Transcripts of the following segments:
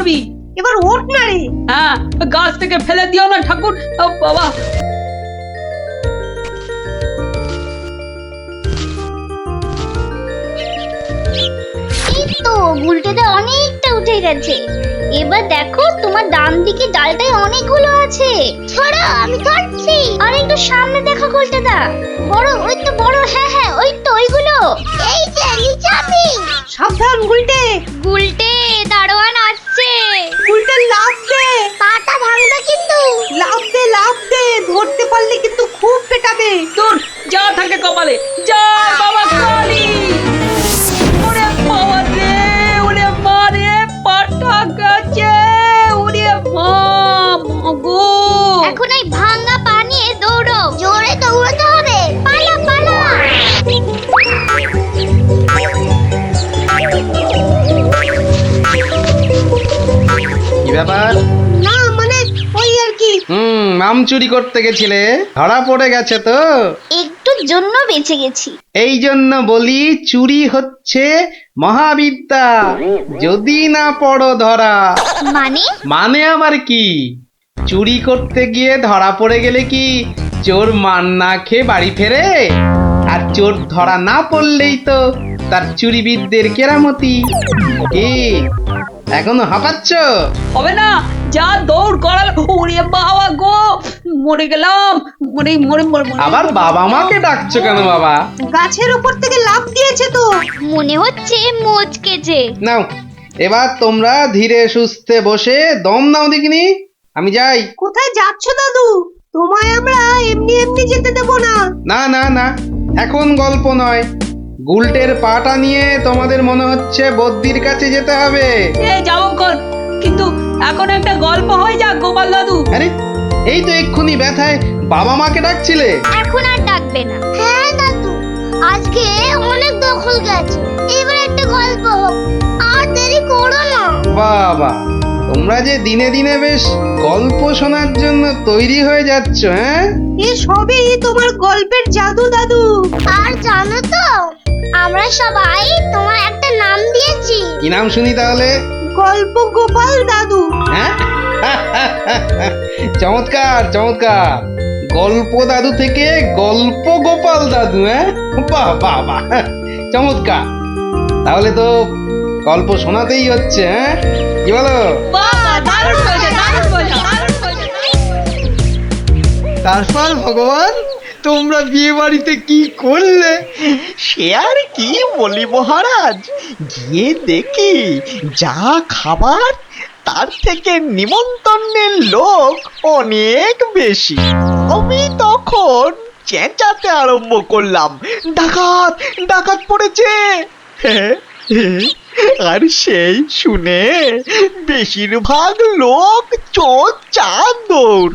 করবি? এবার ওঠ না রে। হ্যাঁ, গাছ থেকে ফেলে দিও না ঠাকুর। ও বাবা, এই তো গুলটেতে অনেকটা উঠে গেছে। এবার দেখো তোমার ডান দিকে ডালটায় অনেকগুলো আছে। ছড়া, আমি ধরছি। আর একটু সামনে দেখো গুলটেদা, বড়, ওই তো বড়। হ্যাঁ হ্যাঁ, ওই তো ওইগুলো। এই যে নিচে আমি। সাবধান গুলটে। গুলটে, দারোয়ান আসছে। গুলটে লাফ দে। পাটা ভাঙবে কিন্তু। লাফ দে, লাফ দে। ধরতে পারলে কিন্তু খুব পেটাবে। তোর যা থাকে কপালে। যা বাবা কালী। ওরে বাবা রে, ওরে মা রে, পাটা গেছে। ওরে মা, মাগো। এখন এই ভাঙা পা নিয়ে দৌড়ো। জোরে দৌড়াতে হবে। পালা পালা। কি ব্যাপার? না মানে ওই আর কি। আম চুরি করতে গেছিলে, ধরা পড়ে গেছে তো? একটুর জন্য বেঁচে গেছি। এই জন্য বলি চুরি হচ্ছে মহাবিদ্যা, যদি না পড়ো ধরা। মানে? মানে আবার কি? চুরি করতে গিয়ে ধরা পড়ে গেলে কি চোর মান না খেয়ে বাড়ি ফেরে? আর চোর ধরা না পড়লেই তো তার চুরিবিদদের কেরামতি। কি এখনো হাঁপাচ্ছ? হবে না, যা দৌড় করাল। ওরে বাবা গো, মরে গেলাম। মরে মরে মরে মরে। আবার বাবা মাকে ডাকছো কেন বাবা? গাছের উপর থেকে লাফ দিয়েছে তো। মনে হচ্ছে মচকেছে। নাও, এবার তোমরা ধীরে সুস্থে বসে দম নাও দেখিনি। আমি যাই। কোথায় যাচ্ছ দাদু? তোমায় আমরা এমনি এমনি যেতে দেব না। না না না, এখন গল্প নয়। গুলটের পাটা নিয়ে তোমাদের মনে হচ্ছে বদ্যির কাছে যেতে হবে। যাবো কর, কিন্তু এখন একটা গল্প হয়ে যাক গোপাল দাদু। আরে, এই তো এক্ষুনি ব্যথায় বাবা মাকে ডাকছিলে। এখন আর ডাকবে না। হ্যাঁ দাদু, আজকে অনেক দখল গেছে। এবার একটা গল্প হোক, আর দেরি করো না। বাবা, তোমরা যে দিনে দিনে বেশ গল্প শোনার জন্য তৈরি হয়ে যাচ্ছ। হ্যাঁ, এ সবই তোমার গল্পের জাদু দাদু। আর জানো তো, আমরা সবাই তোমার একটা নাম দিয়েছি। কি নাম শুনি তাহলে? গল্প গোপাল দাদু। হ্যাঁ, চমৎকার চমৎকার। গল্প দাদু থেকে গল্প গোপাল দাদু। হ্যাঁ, বাহ বাহ বাহ, চমৎকার। তাহলে তো গল্প শোনাতেই হচ্ছে। হ্যাঁ, কি বলো? বাহ, দারুণ হয়েছে, দারুণ হয়েছে, দারুণ হয়েছে। তারপর ভগবান, তোমরা বিয়ে বাড়িতে কি করলে? সে আর কি বলি মহারাজ, গিয়ে দেখি যা খাবার তার থেকে নিমন্ত্রণের লোক অনেক বেশি। আমি তখন চেঁচাতে আরম্ভ করলাম, ডাকাত ডাকাত পড়েছে। আর সেই শুনে বেশিরভাগ লোক চোর চাঁদর।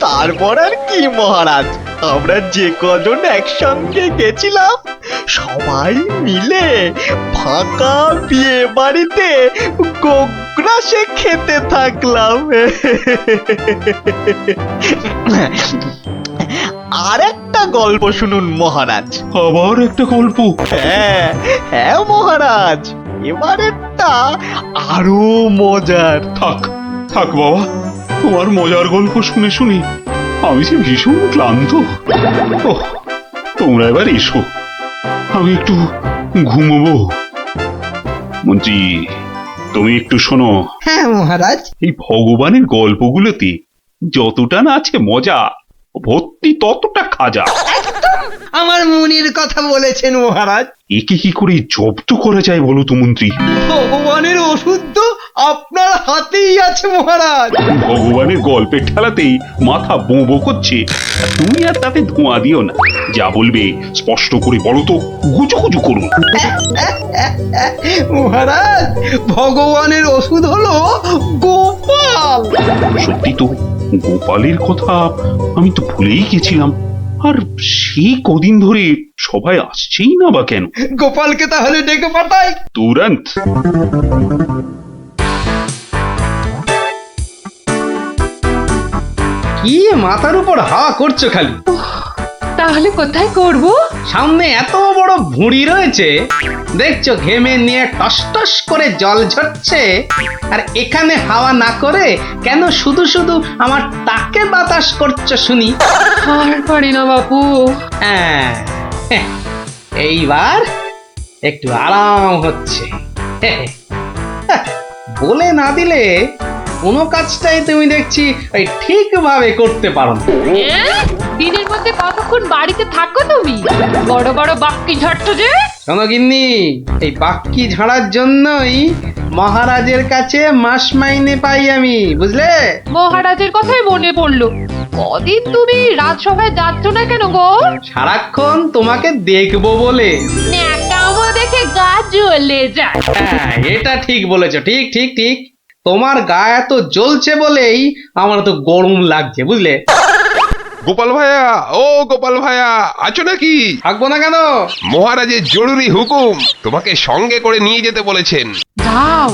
তারপর আর কি মহারাজ, আমরা যে কজন একসঙ্গে গেছিলাম সবাই মিলে ফাঁকা বিয়ে বাড়িতে গোগ্রাসে খেতে থাকলাম। আর একটা গল্প শুনুন মহারাজ। আবার একটা গল্প? হ্যাঁ হ্যাঁ মহারাজ, এবারেরটা আরো মজার। থাক থাক বাবা, তোমার মজার গল্প শুনে শুনে আমি যে ভীষণ ক্লান্ত। ওহ, তোমরা এবার এসো, আমি একটু ঘুমোবো। মন্ত্রী, তুমি একটু শোনো। হ্যাঁ মহারাজ। এই ভগবানের গল্পগুলোতে যতটা না আছে মজা, ভর্তি ততটা খাজা। আমার মনির কথা বলেছেন মহারাজ। একে কি করে জব্দ করা যায় বলো তো মন্ত্রী? ভগবানের ওষুধ তো আপনার হাতেই আছে মহারাজ। ভগবানের গল্পের ঠেলাতেই মাথা বোঁ করছে, তুমি আর তাতে ধোঁয়া দিও না। যা বলবে স্পষ্ট করে বলো তো, গুজুগুজু করুন। মহারাজ, ভগবানের ওষুধ হলো গোপাল। সত্যি তো, গোপালের কথা আমি তো ভুলেই গেছিলাম। আর সেই কদিন ধরে সবাই আসছেই না বা কেন? গোপালকে তাহলে ডেকে পাঠাই। তুরন্ত। কি মাথার উপর হাওয়া করছো খালি? তাহলে কোথায় করব? সামনে এত বড় ভুঁড়ি রয়েছে, দেখছো ঘেমে নিয়ে টস টস করে জল ঝরছে। আর এখানে হাওয়া না করে কেন শুধু শুধু আমার তাকে বাতাস করছো শুনি? আর পারি না বাপু। হ্যাঁ, এইবার একটু আরাম হচ্ছে। বলে না দিলে কোনো কাজটাই তুমি দেখছি ওই ঠিকভাবে করতে পারো না। দিনের মধ্যে কতক্ষণ বাড়িতে থাকো তুমি? বড় বড় বাক্কি ঝট্ট যে। শোনো গিন্নি, এই বাক্কি ঝাড়ার জন্যই মহারাজের কাছে মাস মাইনে পাই আমি, বুঝলে? মহারাজের কথাই মনে পড়লো। কদিন তুমি রাজসভায় যাচ্ছ না কেন গো? সারাক্ষণ তোমাকে দেখবো বলে। ন্যাকামো দেখে গা জ্বলে যায়। হ্যাঁ, এটা ঠিক বলেছো, ঠিক ঠিক ঠিক। তোমার গা এত জ্বলছে বলেই আমার তো গরম লাগছে, বুঝলে? গোপাল ভাইয়া, ও গোপাল ভাইয়া, আছো নাকি? থাকবো না কেন? মহারাজের জরুরি হুকুম, তোমাকে সঙ্গে করে নিয়ে যেতে বলেছেন। যাও,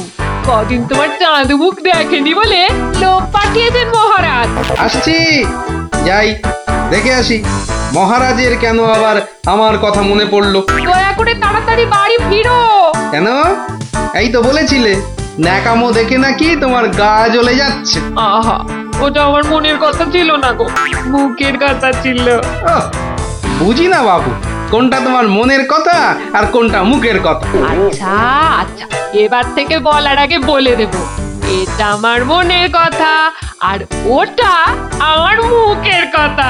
কদিন তোমার চাঁদ মুখ দেখেনি বলে লোক পাঠিয়েছেন মহারাজ। আসছি, যাই দেখে আসি মহারাজের কেন আবার আমার কথা মনে পড়লো। দয়া করে তাড়াতাড়ি বাড়ি ফিরো। কেন? এই তো বলেছিলে ন্যাকামো দেখে নাকি তোমার গা জ্বলে যাচ্ছে। আহা, ওটা আমার মনের কথা ছিল না গো, মুখের কথা ছিল। ওহ, বুঝি না বাবু, কোনটা তোমার মনের কথা আর কোনটা মুখের কথা। আচ্ছা আচ্ছা, এবার থেকে বলার আগে বলে দেব, এটা আমার মনের কথা আর ওটা আমার মুখের কথা।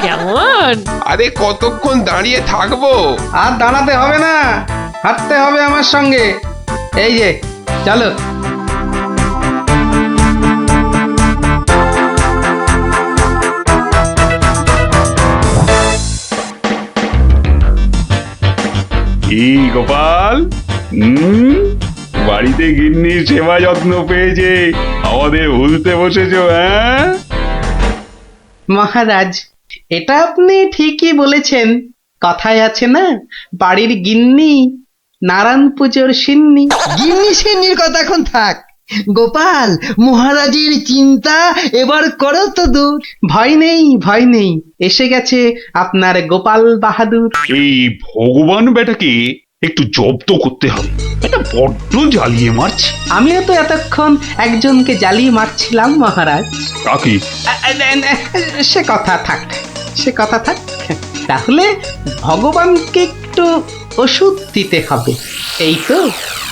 কেমন? আরে কতক্ষণ দাঁড়িয়ে থাকবো? আর দাঁড়াতে হবে না, হাঁটতে হবে আমার সঙ্গে। এই যে চলো। কি গোপাল, বাড়িতে গিন্নির সেবা যত্ন পেয়েছে আমাদের ভুলতে বসেছো? হ্যাঁ মহারাজ, এটা আপনি ঠিকই বলেছেন। কথায় আছে না, বাড়ির গিন্নি নারায়ণ পুজোর সিন্নি। গিন্নি সেনির কথা এখন থাক। গোপাল, মহারাজের চিন্তা এবার করো তো দূর। ভয় নেই, ভয় নেই, এসে গেছে আপনার গোপাল বাহাদুর। এই ভগবান বেটাকে একটু জব্দ করতে হবে, এটা বড্ড জ্বালিয়ে মারছে। আমিও তো এতক্ষণ একজনকে জ্বালিয়ে মারছিলাম মহারাজ। কাকে? সে কথা থাক, সে কথা থাক। তাহলে ভগবানকে একটু ওষুধ দিতে হবে, এই তো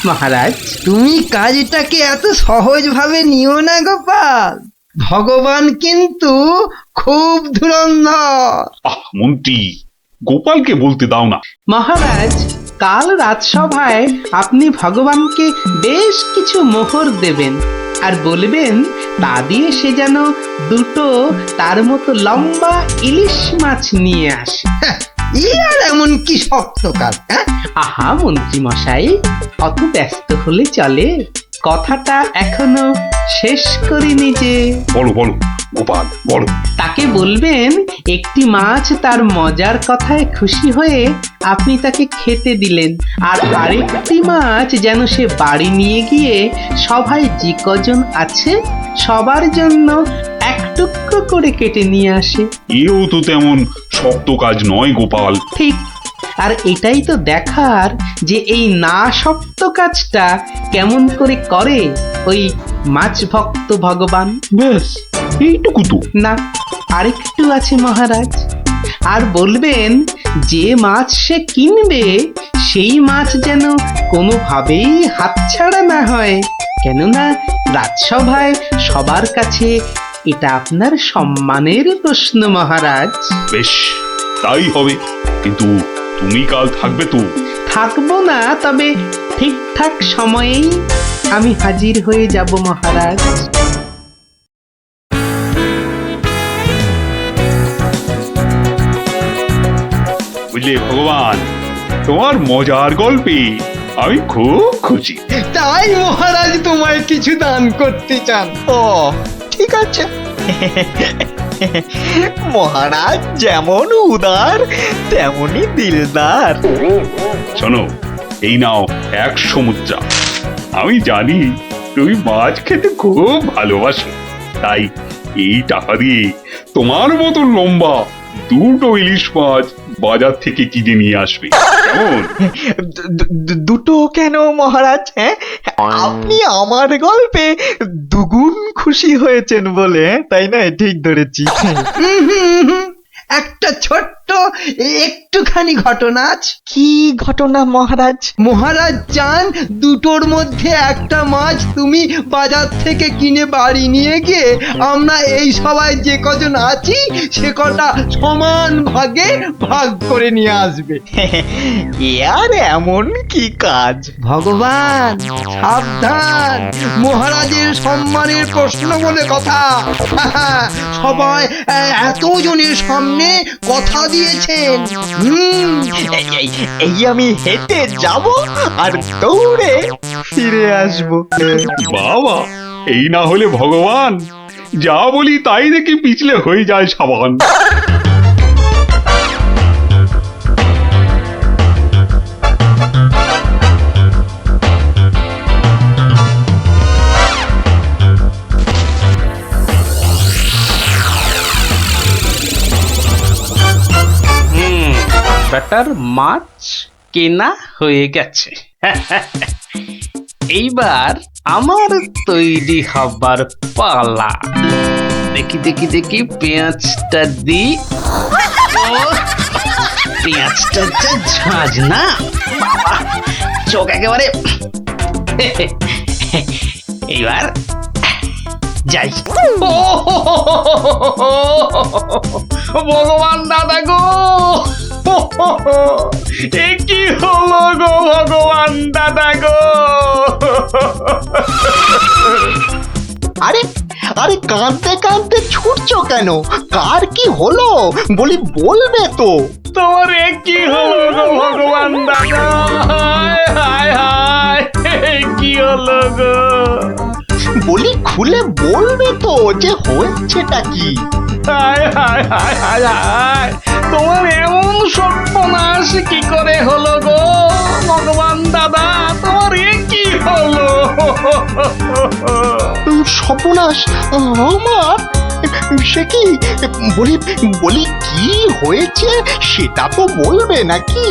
মহারাজ। তুমি কাজটাকে এত সহজভাবে নিও না গোপাল, ভগবান কিন্তু খুব ধুরন্ধর। মন্ত্রী, গোপালকে বলতে দাও না। মহারাজ, কাল রাজসভায় আপনি ভগবানকে বেশ কিছু মোহর দেবেন আর বলবেন তা দিয়ে সে যেন দুটো তার মতো লম্বা ইলিশ মাছ নিয়ে আসে। ই আর এমন কি শক্ত কাজ? আহা মন্ত্রী মশাই, অত ব্যস্ত হলে চলে? কথাটা এখনো শেষ করিনি যে। বলো বলো গোপাল, বলো। তাকে বলবেন একটি মাছ তার মজার কথায় খুশি হয়ে আপনি তাকে খেতে দিলেন, আর আরেকটি মাছ যেন সে বাড়ি নিয়ে গিয়ে সবাই যে কজন আছে সবার জন্য এক টুকরো করে কেটে নিয়ে আসে। এও তো তেমন শক্ত কাজ নয় গোপাল। ঠিক, আর এটাই তো দেখার যে এই না শক্ত কাজটা কেমন করে করে ওই মাছ ভক্ত ভগবান। ব্যাস এইটুকু তো? না, আরেকটু আছে মহারাজ। আর বলবেন যে মাছ সে কিনবে সেই মাছ যেন কোনোভাবেই হাতছাড়া না হয়, কেননা রাজসভায় সবার কাছে এটা আপনার সম্মানের প্রশ্ন মহারাজ। বেশ, তাই হবে, কিন্তু তুমি কাল থাকবে তো? থাকবো না, তবে ঠিকঠাক সময়েই আমি হাজির হয়ে যাব মহারাজ। বুঝলে ভগবান, তোমার মজার গল্পে আমি খুব খুশি। তাই মহারাজ তোমায় কিছু দান করতে চান। ও ঠিক আছে। মহারাজ যেমন উদার তেমনি দিলদার। শোনো, এই নাও 100 মুদ্রা। আমি জানি তুমি মাছ খেতে খুব ভালোবাসো, তাই এই টাকা দিয়ে তোমার মতো লম্বা দুটো ইলিশ মাছ বাজার থেকে কিনে নিয়ে আসবে। কেমন? দুটো কেন মহারাজ? হ্যাঁ, আপনি আমার গল্পে দুগুণ খুশি হয়েছেন বলে, তাই না? ঠিক ধরেছি। একটা ছোট্ট একটুখানি ঘটনা আছে। কি ঘটনা মহারাজ? মহারাজ চান দুটোর মধ্যে একটা মাছ তুমি বাজার থেকে কিনে বাড়ি নিয়ে গিয়ে আমরা এই সবাই যে কজন আছি সে কটা সমান ভাগে ভাগ করে নিয়ে আসবে। এ আর এমন কি কাজ? ভগবান সাবধান, মহারাজের সম্মানের প্রশ্ন বলে কথা। সবাই এতজনের সামনে কথা দিয়েছেন। এই আমি হেঁটে যাব আর দৌড়ে ফিরে আসব। বাবা, এই না হলে ভগবান, যা বলি তাই দেখি পিছলে হয়ে যায় সাবান। ব্যাটার মাছ কেনা হয়ে গেছে। এইবার আমার তৈরি হবার পালা। দেখি দেখি দেখি পেঁয়াজটা দি। পেঁয়াজটা যা ঝাঁজ না, বাবা, চোখ একেবারে। এইবার যাই। ভগবান দাদা গো, এ কি হলো গো ভগবান দাদা গো। আরে আরে, কাঁদতে কাঁদতে ছুটছো কেন? কার কি হলো বলি, বলবে তো? তোমার এ কি হলো গো ভগবান দাদা? হায় হায় হায়, এ কি হলো গো? বলি খুলে বলবে তো যে হয়েছেটা কি? হায় হায় হায় হায় হায়, তোমার এমন সর্বনাশ কি করে হলো গো ভগবান দাদা? তোমার এ কি হলো? সর্বনাশ আমার? সে কি? বলি বলি কি হয়েছে সেটা তো বলবে নাকি?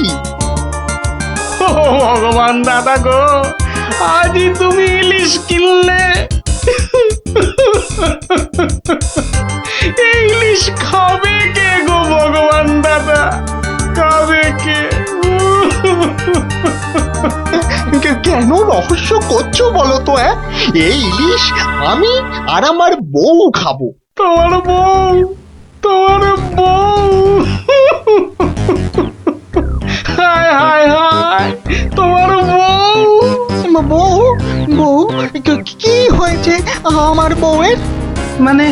ও ভগবান দাদা গো, আজই তুমি ইলিশ কিনলে। এই ইলিশ খাবে কে গো ভগবান দাদা? খাবে কে? কেন রহস্য করছো বলো তো? এই ইলিশ আমি আর আমার বউ খাবো। তোমার বউ? তোমার বউ? হায় হায় হায়, তোমার বউ? বউ? বউ? কি হয়েছে আমার বউয়ের? মানে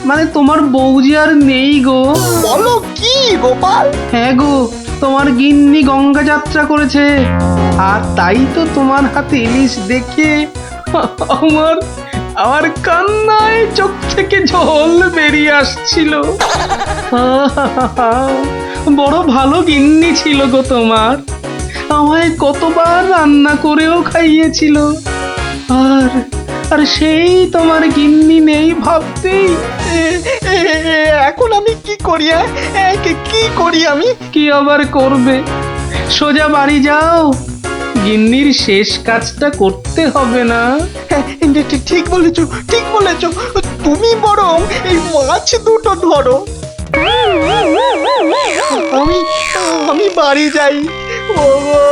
মানে তোমার বউ যে আর নেই গো। বলো কি গোপাল? হ্যাঁ গো, তোমার গিন্নি গঙ্গা যাত্রা করেছে, আর তাই তো তোমার হাতে ইলিশ দেখে আমার আমার কান্নায় চোখ থেকে জল বেরিয়ে আসছিল। বড় ভালো গিন্নি ছিল গো তোমার, আমায় কতবার রান্না করেও খাইয়েছিল। আর আর সেই তোমার গিন্নি নেই ভাবতেই এখন আমি কি করি? কি করি আমি? কি আবার করবে, সোজা বাড়ি যাও, গিন্নির শেষ কাজটা করতে হবে না? ঠিক বলেছো, ঠিক বলেছো। তুমি বরং এই মাছ দুটো ধরো, আমি আমি বাড়ি যাই। ওগো,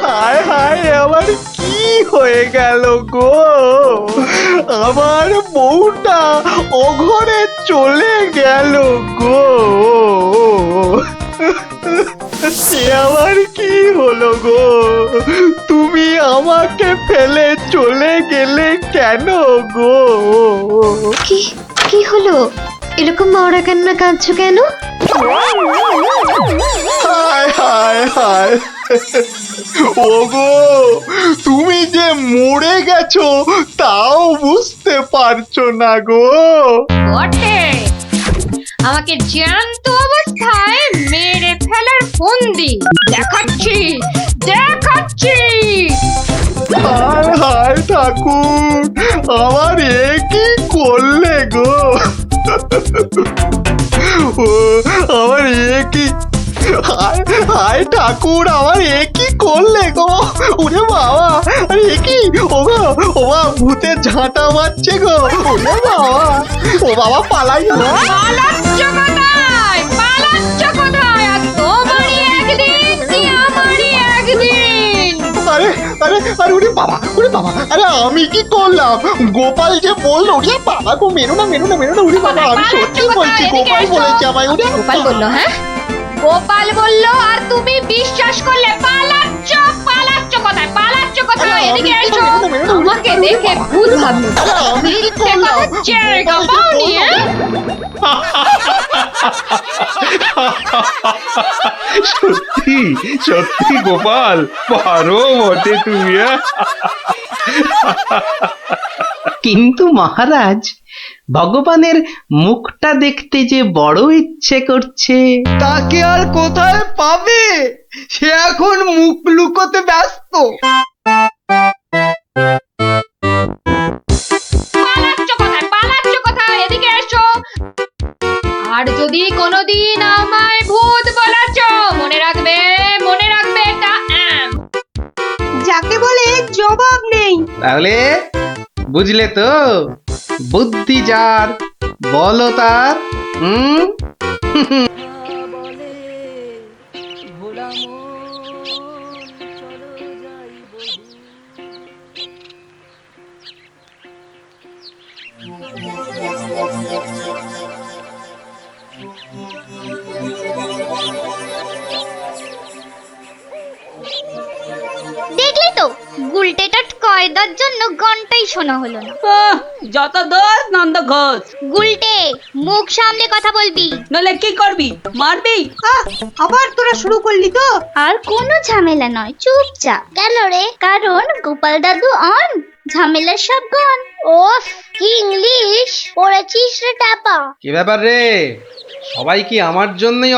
হায় হায়, আমার কি হয়ে গেল গো? আমার বউটা অঘরে চলে গেল গো। সে আমার কি হলো গো? তুমি আমাকে ফেলে চলে গেলে কেন গো? কি কি হলো? এরকম মরা কান্না কাঁদছো কেন? হায় হায় হায়, ওগো, তুমি যে মরে গেছো তাও বুঝতে পারছো না গো। বটে, আমাকে জ্যান্ত অবস্থায় মেরে ফেলার ফন্দি দেখাচ্ছি দেখাচ্ছি। হায় হায় ঠাকুর, আমার এ কি করলে গো? ও আমার এ কি হায় হায় ঠাকুর, আমার এ কি করলে গো? ওরে বাবা, আরে এ কি? ও গো, ও বাবা, ভূতে ঝাঁটা মারছে গো। ওরে বাবা, ও বাবা পালাই গো। পালাচ্ছ কোথায়? পালাচ্ছ কোথায়? আর তোমারই একদিন কি আমারই একদিন। আরে আরে আরে ওরে বাবা, ওরে বাবা, আরে আমি কি করলাম? গোপাল যে বললো, ওরে বাবা গো, মেরো না মেরো না মেরো না, ওরে বাবা, আমি সত্যি বলছি, গোপাল বলেছে আমায়। ওরে গোপাল বললো? হ্যাঁ, গোপাল বললো আর তুমি বিশ্বাস করলে? পালাচ্ছ, পালাচ্ছ কোথায়? পালাচ্ছ কোথায়? এদিকে এসো, আমাকে দেখে ভূত ভাবলো। আরে আমি কি করলাম? জায়গা পাওনি? সত্যি সত্যি গোপাল, পারো বটে তুমি। কিন্তু মহারাজ, ভগবানের মুখটা দেখতে যে বড় ইচ্ছে করছে। তাকে আর কোথায় পাবে? সে এখন মুখ লুকোতে ব্যস্ত। পালাচ্ছ কোথায়? পালাচ্ছ কোথায়? এদিকে এসো। আর যদি কোনোদিন আমায় ভূত বলেছ, মনে রাখবে, মনে রাখবে এটা যাকে বলে জবাব নেই। তাহলে বুঝলে তো, বুদ্ধি যার, বলো তার। দেখলি তো, গুলটেটা কয়দার জন্য ঘন্টাই শোনা হলো না। যত দোষ নন্দ ঘোষ। গুলটে, মুখ সামলে কথা বলবি। নলে কি করবি? মারবি? আবার তোরা শুরু করলি তো? আর কোনো ঝামেলা নয়, চুপচাপ। কেন রে? কারণ গোপাল দাদু অন, ঝামেলার সব গন। ওফ, কি ইংলিশ পড়েছিস রে টাপা। কি ব্যাপার রে, সবাই কি আমার জন্যই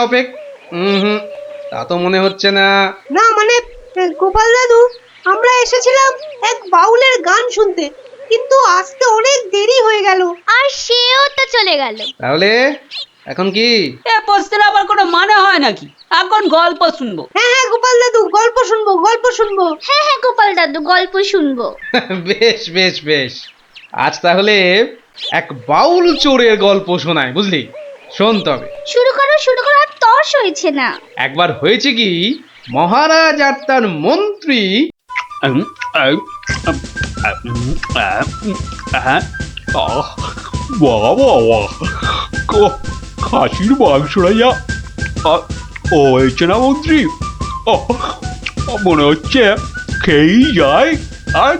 তা তো মনে হচ্ছে না। না মানে গোপাল দাদু, আমরা এসেছিলাম এক বাউলের গান শুনতে, কিন্তু আসতে অনেক দেরি হয়ে গেল। আর সেও তো চলে গেল। তাহলে এখন কি? এ প্রশ্নের আবার কোনো মানে হয় নাকি? এখন গল্প শুনবো। হ্যাঁ হ্যাঁ গোপাল দাদু, গল্প শুনবো, গল্প শুনবো। হ্যাঁ হ্যাঁ গোপাল দাদু, গল্প শুনবো। বেশ বেশ বেশ, আজ তাহলে এক বাউল চোরের গল্প শোনায়, বুঝলি? শোন তবে। শুরু করো শুরু করো, আর তর্স হয়েছে না। একবার হয়েছে কি, মহারাজ আর তার মন্ত্রী খাসির মাংসটা যা হয়েছে না মন্ত্রী, মনে হচ্ছে খেয়েই যায় আর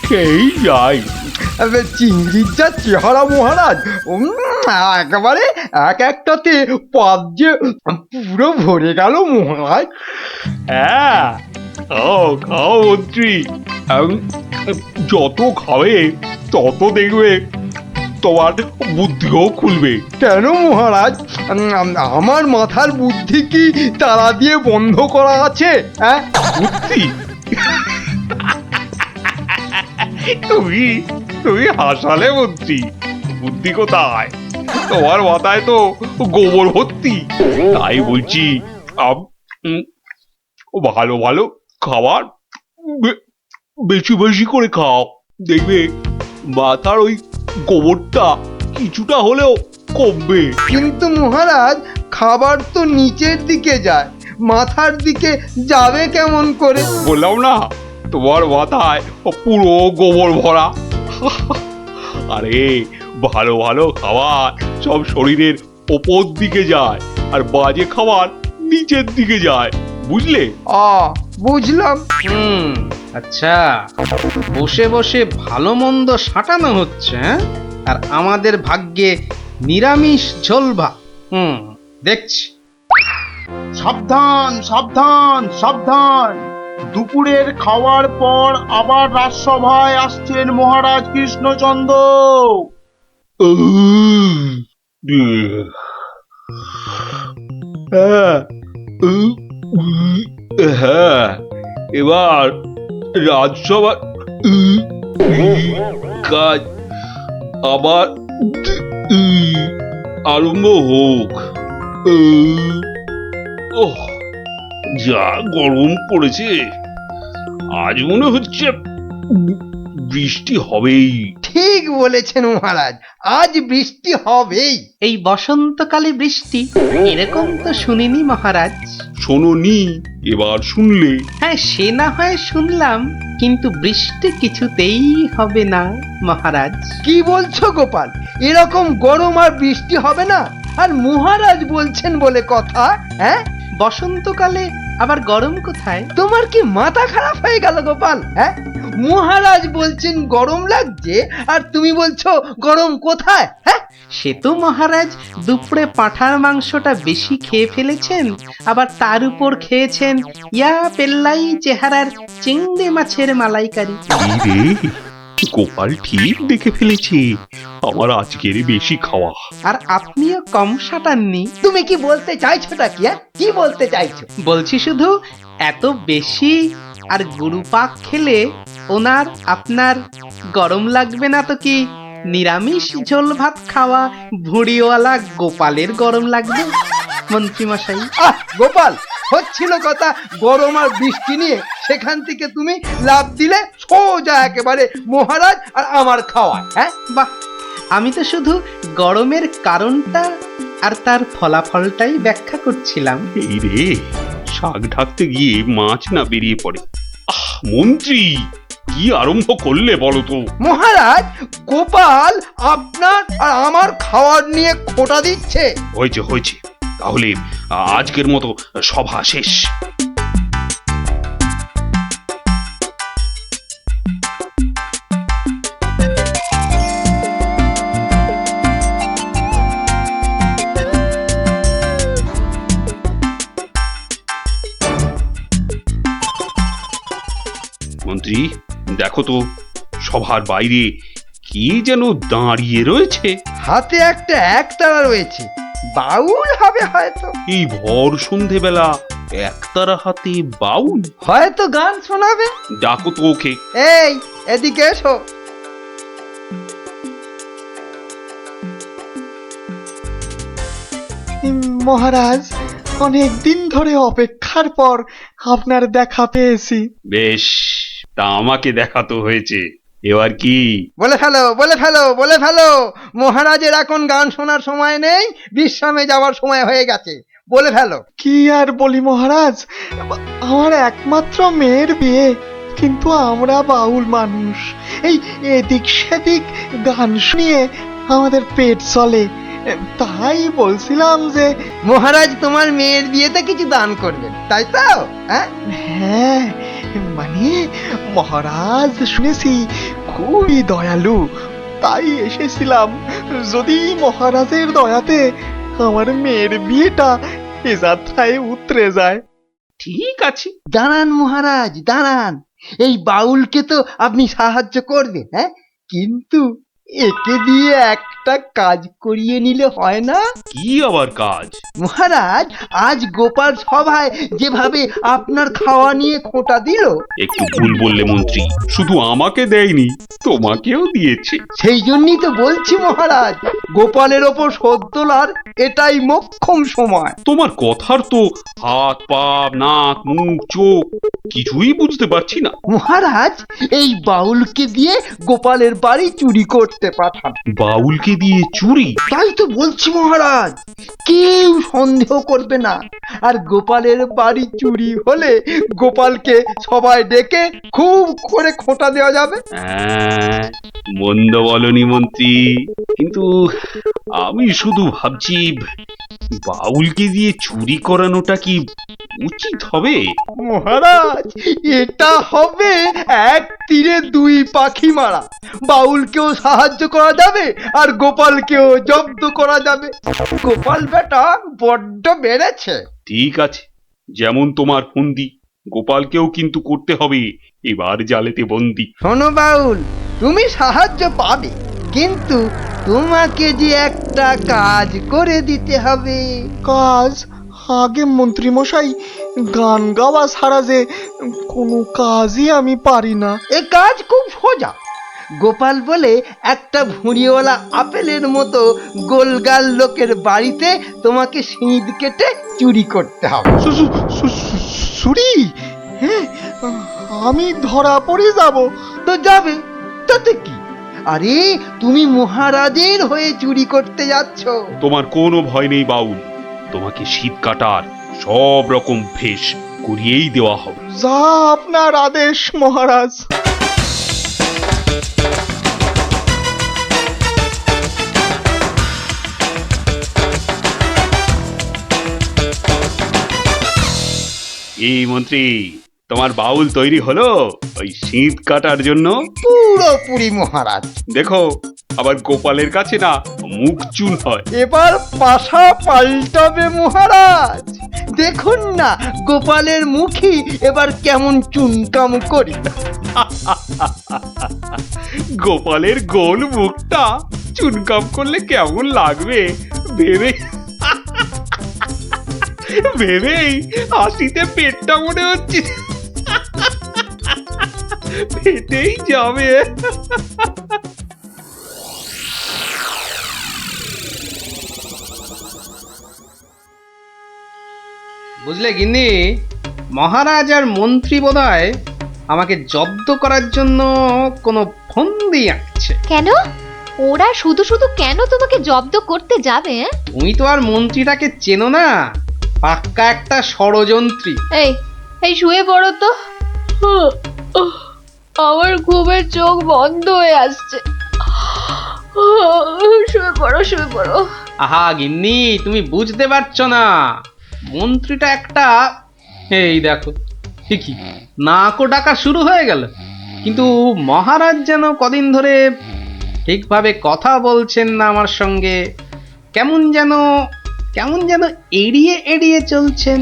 খেয়েই যায়। চিংড়ির যা চেহারা মহারাজ, একেবারে এক একটাতে পাত যে পুরো ভরে গেল মহারাজ। হ্যাঁ, খাও খাও মন্ত্রী, যত খাবে তত দেখবে তোমার বুদ্ধিও খুলবে। কেন মহারাজ, আমার মাথার বুদ্ধি কি তালা দিয়ে বন্ধ করা আছে? হ্যাঁ, বুদ্ধি? তুমি তুমি হাসালে মন্ত্রী, বুদ্ধি কোথায়? তোমার মাথায় তো গোবর ভর্তি। তাই বলছি, ভালো ভালো খাবার বেশি বেশি করে খাও, দেখবে মাথার ওই গোবরটা কিছুটা হলেও কমবে। কিন্তু মহারাজ, খাবার তো নিচের দিকে যায়, মাথার দিকে যাবে কেমন করে? বললাম না, তোমার মাথায় পুরো গোবর ভরা। আরে ভালো ভালো খাবার সব শরীরের ওপর দিকে যায়, আর বাজে খাবার নিচের দিকে যায়, বুঝলে? বুঝলাম। আচ্ছা, বসে বসে ভালো মন্দ সাঁটানো হচ্ছে, হ্যাঁ? আর আমাদের ভাগ্যে নিরামিষ ঝোল ভাত। দেখছি। সাবধান সাবধান সাবধান, দুপুরের খাওয়ার পর আবার রাজসভায় আসছেন মহারাজ কৃষ্ণচন্দ্র। হ্যাঁ, এবার রাজসভা কাজ আবার আরম্ভ হোক। ওহ, যা গরম পড়েছে, আজ মনে হচ্ছে বৃষ্টি হবেই। ঠিক বলেছেন মহারাজ, আজ বৃষ্টি হবেই। এই বসন্তকালে বৃষ্টি এরকম তো শুনিনি মহারাজ। শোনোনি, এবার শুনলে। হ্যাঁ, সে না হয় শুনলাম, কিন্তু বৃষ্টি কিছুতেই হবে না মহারাজ। কি বলছো গোপাল? এরকম গরম আর বৃষ্টি হবে না? আর মহারাজ বলছেন বলে কথা? হ্যাঁ, বসন্তকালে আবার গরম কোথায়? তোমার কি মাথা খারাপ হয়ে গেল গোপাল? হ্যাঁ, মহারাজ বলছেন গরম লাগছে আর তুমি বলছো গরম কোথায়? হ্যাঁ, সে তো মহারাজ দুপুরে পাঁঠার মাংসটা বেশি খেয়ে ফেলেছেন, আবার তার উপর খেয়েছেন ইয়া পেল্লাই চেহারার চিংড়ি মাছের মালাইকারি। এই রে, গোপাল ঠিক দেখে ফেলেছে আমার আজকের বেশি খাওয়া। আর আপনিও কম সাটাননি। তুমি কি বলতে চাইছোটা কি? হ্যাঁ, কি বলতে চাইছো? বলছি শুধু এত বেশি আর গুরুপাক খেলে ওনার আপনার গরম লাগবে না তো কি নিরামিষ ঝোল ভাত খাওয়া ভুঁড়িওয়ালা গোপালের গরম লাগবে মন্ত্রী মশাই? গোপাল, হচ্ছিল কথা গরম আর বৃষ্টি নিয়ে, সেখান থেকে তুমি লাভ দিলে সোজা একেবারে মহারাজ আর আমার খাওয়া। হ্যাঁ, বাহ, আমি তো শুধু গরমের কারণটা আর তার ফলাফলটাই ব্যাখ্যা করছিলাম। এই রে, শাক ঢাকতে গিয়ে মাছ না বেরিয়ে পড়ে। মন্ত্রী, কি আরম্ভ করলে বলো তো? মহারাজ, গোপাল আপনার আর আমার খাওয়ার নিয়ে খোঁটা দিচ্ছে। হয়েছে হয়েছে, তাহলে আজকের মতো সভা শেষ। মন্ত্রী, দেখো তো সভার বাইরে কি যেন দাঁড়িয়ে রয়েছে। হাতে একটা একতারা রয়েছে, বাউল হবে হয়তো। এই ভর সন্ধেবেলা একতারা হাতে বাউল? হয়তো গান শোনাবে। ডাকো তো ওকে। এই, এদিকে এসো। মহারাজ, অনেক দিন ধরে অপেক্ষার পর আপনার দেখা পেয়েছি। বেশ, তা আমাকে দেখাতো হয়েছে, এবার কি? বলে ফেলো, বলে ফেলো, বলে ফেলো। মহারাজের এখন গান শোনার সময় নেই, বিশ্রামে যাওয়ার সময় হয়ে গেছে। বলে ফেলো। কি আর বলি মহারাজ, আমার একমাত্র মেয়ের বিয়ে, কিন্তু আমরা বাউল মানুষ, এই এদিক সেদিক গান শুনিয়ে আমাদের পেট চলে। তাই বলছিলাম যে মহারাজ তোমার মেয়ের বিয়েতে কিছু দান করবেন, তাই তো? হ্যাঁ, হ্যাঁ, মানে মহারাজ শুনেছি খুবই দয়ালু, তাই এসেছিলাম। যদি মহারাজের দয়াতে আমার মেয়ের বিয়েটা এ যাত্রায় উতরে যায়। ঠিক আছে, দাঁড়ান মহারাজ, দাঁড়ান। এই বাউলকে তো আপনি সাহায্য করবেন, হ্যাঁ, কিন্তু একে দিয়ে একটা কাজ করিয়ে নিলে হয় না? কি আবার কাজ? মহারাজ, আজ গোপাল সভায় যেভাবে আপনার খাওয়া নিয়ে খোঁটা দিল, একটু ভুল বললে মন্ত্রী, শুধু আমাকে দেয়নি, তোমাকেও দিয়েছে। সেই জন্যই তো বলছি মহারাজ, গোপালের ওপর শোধ তোলার এটাই মোক্ষম সময়। তোমার কথার তো হাত পা নাক মুখ চোখ কিছুই বুঝতে পারছি না। মহারাজ, এই বাউলকে দিয়ে গোপালের বাড়ি চুরি করতে পাঠান। বাউলকে দিয়ে চুরি? তাই তো বলছি মহারাজ, কেউ সন্দেহ করবে না। আর গোপালের বাড়ি চুরি হলে গোপালকে সবাই ডেকে খুব করে খোঁটা দেওয়া যাবে। হ্যাঁ, মন্দ বলনি মন্ত্রী, কিন্তু আমি শুধু ভাবছি বাউলকে দিয়ে চুরি করানোটা কি উচিত হবে? মহারাজ, এটা হবে এক তীরে দুই পাখি মারা। বাউলকেও সাহায্য করা যাবে আর গোপালকেও জব্দ করা যাবে। গোপাল বেটা বড্ড বেড়েছে। ঠিক আছে, যেমন তোমার ফন্দি, গোপালকেও কিন্তু করতে হবে এবার জালেতে বন্দি। শোনো বাউল, তুমি সাহায্য পাবে, কিন্তু তোমাকে যে একটা কাজ করে দিতে হবে। কাজ? আগে মন্ত্রী মশাই, গান গাওয়া ছাড়া যে কোনো কাজই আমি পারি না। এ কাজ খুব সোজা। গোপাল বলে একটা ভুঁড়িওয়ালা আপেলের মতো গোলগাল লোকের বাড়িতে তোমাকে সিঁধ কেটে চুরি করতে হবে। সুরি, হ্যাঁ, আমি ধরা পড়ে যাব। তো যাবে, তাতে কি? আরে তুমি মহারাজের হয়ে চুরি করতে যাচ্ছ। তোমার কোনো ভয় নেই বাউল, তোমাকে শীত কাটার সব রকম ভেষ করিয়েই দেওয়া হবে। যা আপনার আদেশ মহারাজ। এই মন্ত্রী, তোমার বাউল তৈরি হলো ওই শীত কাটার জন্য? পুরোপুরি মহারাজ। দেখো, আবার গোপালের কাছে না মুখ চুন হয়। এবার পাশা পাল্টাবে মহারাজ। দেখুন না গোপালের মুখই এবার কেমন চুনকাম করি। গোপালের গোল মুখটা চুনকাম করলে কেমন লাগবে ভেবে ভেবেই হাসিতে পেটটা মনে হচ্ছে পেটেই যাবে। বুঝলে গিন্নি, মহারাজ আর মন্ত্রী বোধহয় আমাকে জব্দ করার জন্য কোনো ফন্দি আঁকছে। কেন? ওরা শুধু শুধু কেন তোমাকে জব্দ করতে যাবে? তুমি তো আর মন্ত্রীটাকে চেনো না, পাক্কা একটা ষড়যন্ত্রী। এই এই শুয়ে পড়ো তো। আমার ঘুমের চোখ বন্ধ হয়ে আসছে। শুয়ে পড়ো, শুয়ে পড়ো। আহা গিন্নি, তুমি বুঝতে পারছো না, মন্ত্রীটা একটা, এই দেখো ঠিকই নাকও ডাকা শুরু হয়ে গেল। কিন্তু মহারাজ যেন কদিন ধরে ঠিকভাবে কথা বলছেন না আমার সঙ্গে, কেমন যেন এড়িয়ে এড়িয়ে চলছেন।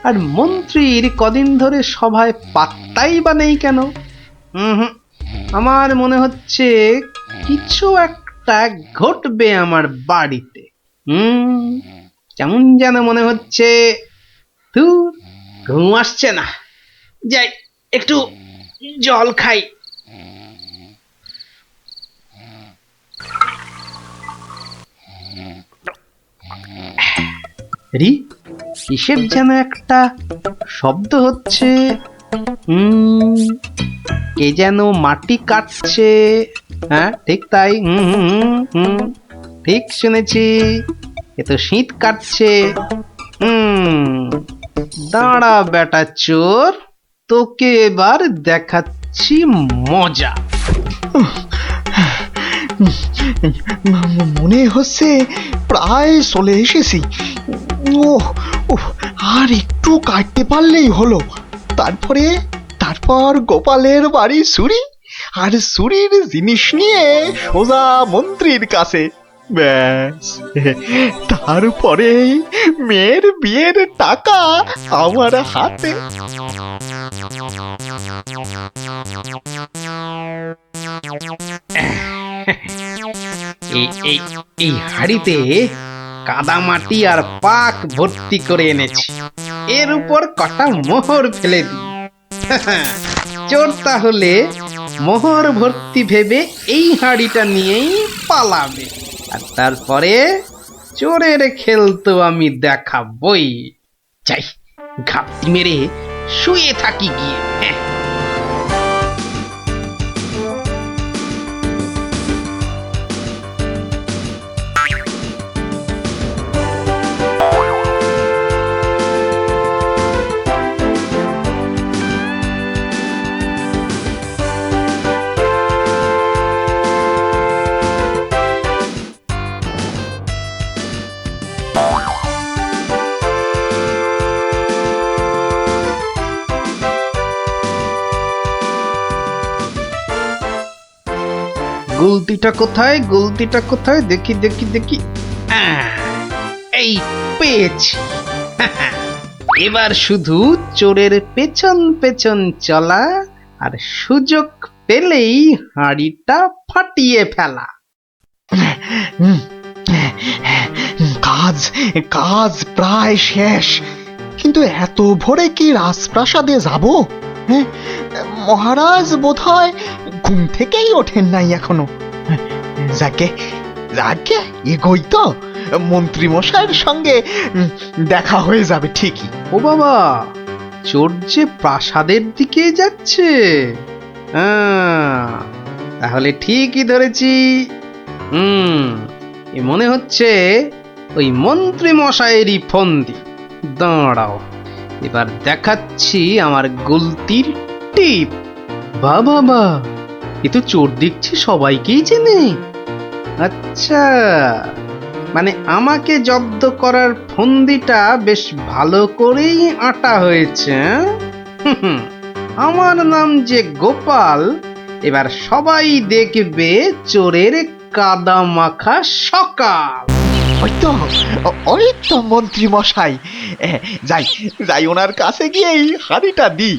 আর মন্ত্রীর কদিন ধরে সভায় পাত্তাই বা নেই কেন? আমার মনে হচ্ছে কিছু একটা ঘটবে আমার বাড়িতে। কেমন যেন মনে হচ্ছে। ঘুম আসছে না, যাই একটু জল খাই। কিসের যেন একটা শব্দ হচ্ছে। কে যেন মাটি কাটছে। হ্যাঁ ঠিক তাই, ঠিক শুনেছি, এ তো শীত কাটছে। দাঁড়া বেটা চোর, তোকে এবার দেখাচ্ছি মজা। মনে হচ্ছে প্রায় চলে এসেছি। আর একটু কাটতে পারলেই হলো। তারপর গোপালের বাড়ি চুরি, আর চুরির জিনিস নিয়ে সোজা মন্ত্রীর কাছে। ব্যাস, তারপরে মেয়ের বিয়ের টাকা আমার হাতে। এই হাড়িতে কাদা মাটি আর পাক ভর্তি করে এনেছি, এর উপর কটা মোহর ফেলে দিই। চোর তাহলে মোহর ভর্তি ভেবে এই হাড়িটা নিয়েই পালাবে, আর তারপরে চোরের খেল তো আমি দেখাবই। যাই ঘাপটি মেরে শুয়ে থাকি গিয়ে। গুলতিটা কোথায় দেখি। এই পেয়েছি। এবার শুধু চোরের পেছন পেছন চলা, আর সুযোগ পেলেই হাঁড়িটা ফাটিয়ে ফেলা। কাজ প্রায় শেষ, কিন্তু এত ভোরে কি রাজপ্রাসাদে যাব? হ্যাঁ, মহারাজ বোধহয় ঘুম থেকেই ওঠেন নাই এখনো। যাকে যাকে এগোই তো, মন্ত্রী মশাইয়ের সঙ্গে দেখা হয়ে যাবে ঠিকই। ও বাবা, চোর যে প্রাসাদের দিকে যাচ্ছে। তাহলে ঠিকই ধরেছি। এ মনে হচ্ছে ওই মন্ত্রী মশাইয়েরই ফন্দি। দাঁড়াও, এবার দেখাচ্ছি আমার গুলতির টিপ। বাবা, এ তো চোর দেখছি সবাইকেই চেনে। আচ্ছা, মানে আমাকে জব্দ করার ফন্দিটা বেশ ভালো করেই আঁটা হয়েছে। আমার নাম যে গোপাল, এবার সবাই দেখবে চোরের কাদা মাখা সকাল। ওই তো মন্ত্রী মশাই, যাই যাই ওনার কাছে গিয়ে এই হাঁড়িটা দিই।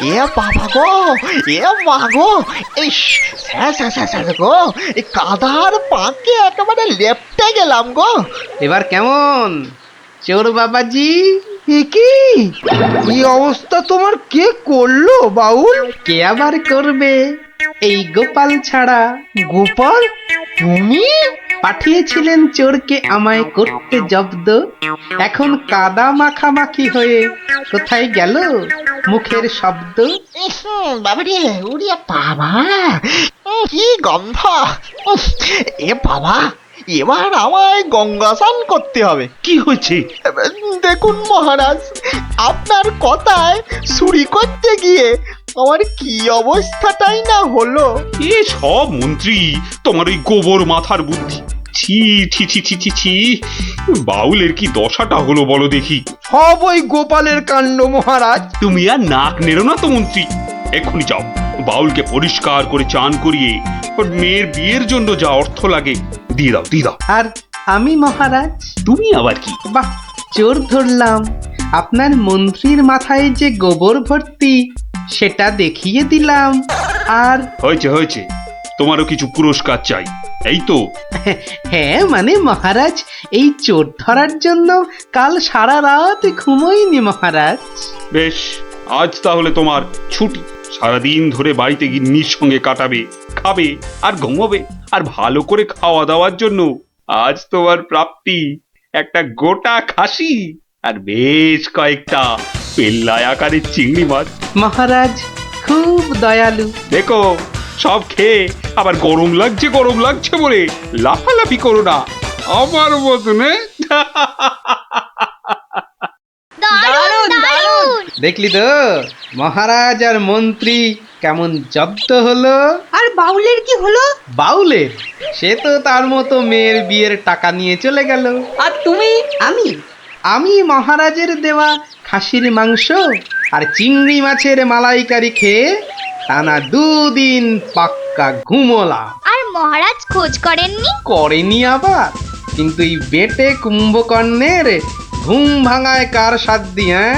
এ বাবা গো, এ মা গো, এই গো, এই কাদার পাকে একেবারে লেপটে গেলাম গো। এবার কেমন চোর বাবাজি? কি এই অবস্থা তোমার কে করলো বাউল? কে আবার করবে, এই গোপাল ছাড়া। গোপাল, তুমি? পাঠিয়েছিলেন চোরকে আমায় করতে জব্দ। এখন কাদা মাখামাখি হয়ে কোথায় গেল মুখের শব্দ? বাবারে, উড়িয়া বাবা, কি গন্ধ! এ বাবা, এবার আমায় গঙ্গা স্নান করতে হবে। কি হয়েছে? দেখুন মহারাজ, আপনার কথায় চুরি করতে গিয়ে আমার কি অবস্থাটাই না হলো। এ সব মন্ত্রী তোমার ওই গোবর মাথার বুদ্ধি। ছি ছি ছি ছি ছি ছি, বাউলের কি দশাটা হলো বলো দেখি। সব ওই গোপালের কাণ্ড মহারাজ। তুমি আর নাক নেড়ো না তো মন্ত্রী, এক্ষুনি যাও বাউলকে পরিষ্কার করে চান করিয়ে ওর মেয়ের বিয়ের জন্য যা অর্থ লাগে দিয়ে দাও, দিয়ে দাও। আর আমি মহারাজ? তুমি আবার কি? বাহ, চোর ধরলাম। আপনার মন্ত্রীর মাথায় যে গোবর ভর্তি সেটা দেখিয়ে দিলাম। আর হয়েছে হয়েছে, তোমারও কিছু পুরস্কার চাই, এই তো। হ্যাঁ মানে মহারাজ, এই চোর ধরার জন্য কাল সারা রাত ঘুমোইনি মহারাজ। বেশ, আজ তাহলে তোমার ছুটি। সারাদিন ধরে বাড়িতে গিন্নির সঙ্গে কাটাবে, খাবে আর ঘুমোবে। আর ভালো করে খাওয়া দাওয়ার জন্য আজ তোমার প্রাপ্তি একটা গোটা খাসি আর বেশ কয়েকটা পেল্লাই আকারের চিংড়ি মাছ। মহারাজ খুব দয়ালু। দেখো, সব খেয়ে আবার গরম লাগছে বলে লাফালাফি করো না আমার মতনে। দারুণ দারুণ। দেখলি তো মহারাজ আর মন্ত্রী কেমন জব্দ হলো। আর বাউলের কি হলো? বাউলের সে তো তার মতো মেয়ের বিয়ের টাকা নিয়ে চলে গেল। আর তুমি? আমি মহারাজের দেওয়া খাসির মাংস আর চিংড়ি মাছের মালাইকারি খেয়ে টানা 2 দিন পাক্কা ঘুমোলাম। আর মহারাজ খোঁজ করেননি? করেনি আবার, কিন্তু এই বেটে কুম্ভকর্ণের ঘুম ভাঙায় কার সাধ্য, হ্যাঁ?